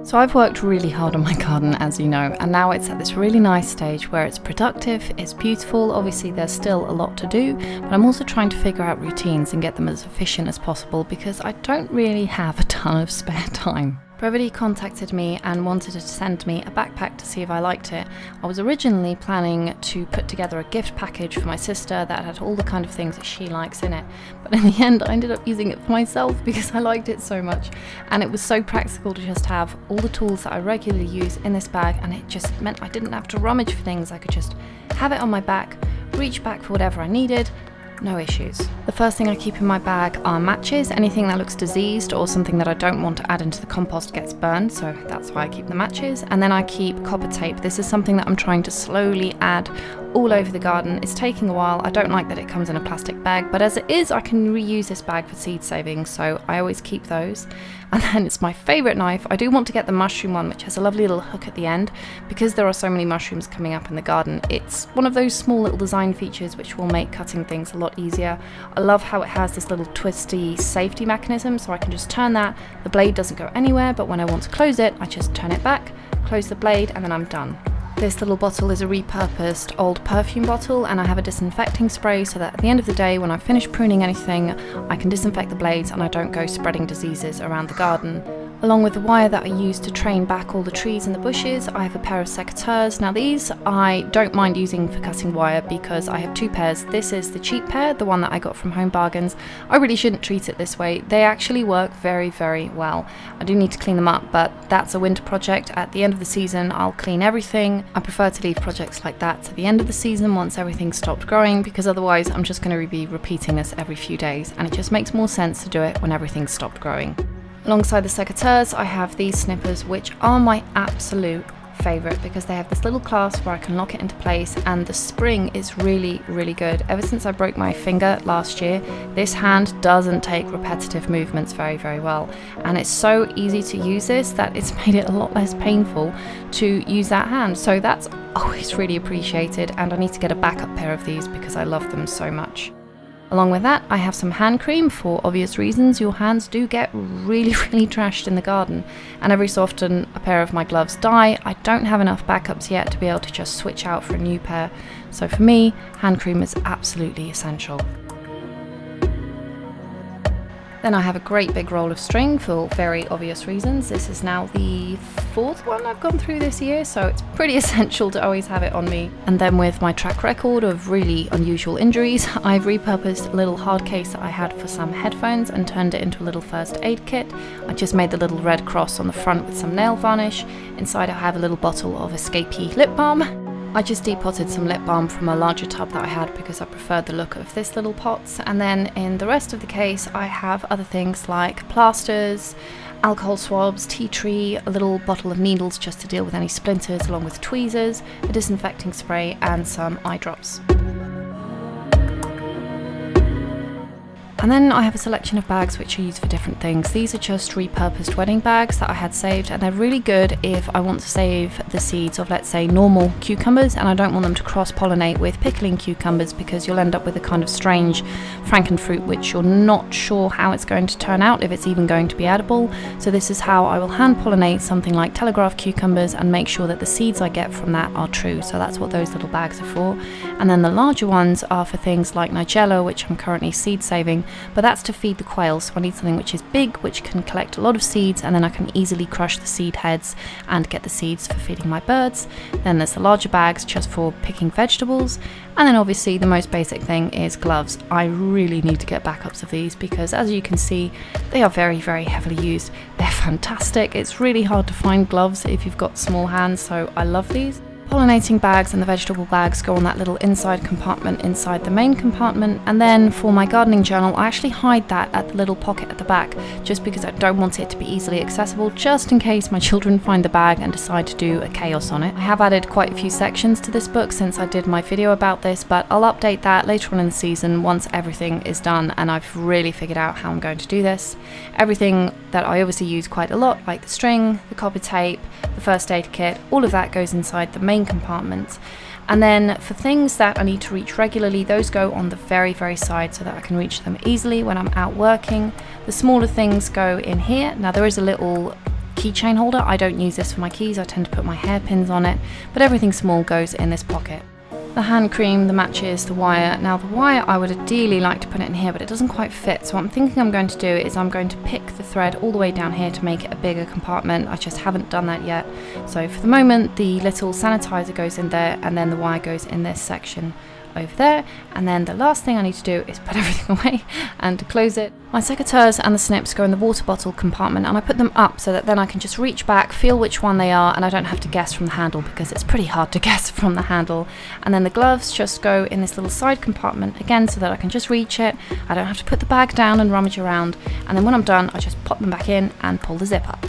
So I've worked really hard on my garden, as you know, and now it's at this really nice stage where it's productive, it's beautiful. Obviously there's still a lot to do, but I'm also trying to figure out routines and get them as efficient as possible because I don't really have a ton of spare time. Brevity contacted me and wanted to send me a backpack to see if I liked it. I was originally planning to put together a gift package for my sister that had all the kind of things that she likes in it, but in the end I ended up using it for myself because I liked it so much, and it was so practical to just have all the tools that I regularly use in this bag, and it just meant I didn't have to rummage for things. I could just have it on my back, reach back for whatever I needed. No issues. The first thing I keep in my bag are matches. Anything that looks diseased or something that I don't want to add into the compost gets burned, so that's why I keep the matches. And then I keep copper tape. This is something that I'm trying to slowly add all over the garden. It's taking a while. I don't like that it comes in a plastic bag, but as it is, I can reuse this bag for seed saving, so I always keep those. And then it's my favourite knife. I do want to get the mushroom one, which has a lovely little hook at the end, because there are so many mushrooms coming up in the garden. It's one of those small little design features which will make cutting things a lot easier. I love how it has this little twisty safety mechanism, so I can just turn that. The blade doesn't go anywhere, but when I want to close it, I just turn it back, close the blade, and then I'm done. This little bottle is a repurposed old perfume bottle, and I have a disinfecting spray so that at the end of the day, when I finish pruning anything, I can disinfect the blades and I don't go spreading diseases around the garden. Along with the wire that I use to train back all the trees and the bushes, I have a pair of secateurs. Now these I don't mind using for cutting wire because I have two pairs. This is the cheap pair, the one that I got from Home Bargains. I really shouldn't treat it this way. They actually work very, very well. I do need to clean them up, but that's a winter project. At the end of the season, I'll clean everything. I prefer to leave projects like that to the end of the season once everything's stopped growing, because otherwise I'm just going to be repeating this every few days, and it just makes more sense to do it when everything's stopped growing. Alongside the secateurs, I have these snippers, which are my absolute favourite because they have this little clasp where I can lock it into place, and the spring is really, really good. Ever since I broke my finger last year, this hand doesn't take repetitive movements very, very well, and it's so easy to use this that it's made it a lot less painful to use that hand, so that's always really appreciated, and I need to get a backup pair of these because I love them so much. Along with that, I have some hand cream for obvious reasons. Your hands do get really, really trashed in the garden, and every so often a pair of my gloves die. I don't have enough backups yet to be able to just switch out for a new pair, so for me, hand cream is absolutely essential. Then I have a great big roll of string for very obvious reasons. This is now the fourth one I've gone through this year, so it's pretty essential to always have it on me. And then with my track record of really unusual injuries, I've repurposed a little hard case that I had for some headphones and turned it into a little first aid kit. I just made the little red cross on the front with some nail varnish. Inside I have a little bottle of Escapee lip balm. I just depotted some lip balm from a larger tub that I had because I preferred the look of this little pot, and then in the rest of the case I have other things like plasters, alcohol swabs, tea tree, a little bottle of needles just to deal with any splinters, along with tweezers, a disinfecting spray and some eye drops. And then I have a selection of bags which I use for different things. These are just repurposed wedding bags that I had saved, and they're really good if I want to save the seeds of, let's say, normal cucumbers, and I don't want them to cross-pollinate with pickling cucumbers because you'll end up with a kind of strange frankenfruit which you're not sure how it's going to turn out, if it's even going to be edible. So this is how I will hand-pollinate something like telegraph cucumbers and make sure that the seeds I get from that are true. So that's what those little bags are for. And then the larger ones are for things like Nigella, which I'm currently seed saving, but that's to feed the quails, so I need something which is big, which can collect a lot of seeds, and then I can easily crush the seed heads and get the seeds for feeding my birds. Then there's the larger bags just for picking vegetables, and then obviously the most basic thing is gloves. I really need to get backups of these because, as you can see, they are very, very heavily used. They're fantastic. It's really hard to find gloves if you've got small hands, so I love these. Pollinating bags and the vegetable bags go on that little inside compartment inside the main compartment, and then for my gardening journal I actually hide that at the little pocket at the back just because I don't want it to be easily accessible, just in case my children find the bag and decide to do a chaos on it. I have added quite a few sections to this book since I did my video about this, but I'll update that later on in the season once everything is done and I've really figured out how I'm going to do this. Everything that I obviously use quite a lot, like the string, the copper tape, the first aid kit, all of that goes inside the main compartment. And then for things that I need to reach regularly, those go on the very, very side so that I can reach them easily when I'm out working. The smaller things go in here. Now there is a little keychain holder. I don't use this for my keys, I tend to put my hairpins on it, but everything small goes in this pocket. The hand cream, the matches, the wire. Now the wire, I would ideally like to put it in here, but it doesn't quite fit. So what I'm thinking I'm going to do is I'm going to pick the thread all the way down here to make it a bigger compartment. I just haven't done that yet. So for the moment, the little sanitizer goes in there, and then the wire goes in this section over there, and then the last thing I need to do is put everything away and to close it. My secateurs and the snips go in the water bottle compartment, and I put them up so that then I can just reach back, feel which one they are, and I don't have to guess from the handle, because it's pretty hard to guess from the handle. And then the gloves just go in this little side compartment again so that I can just reach it. I don't have to put the bag down and rummage around, and then when I'm done I just pop them back in and pull the zip up.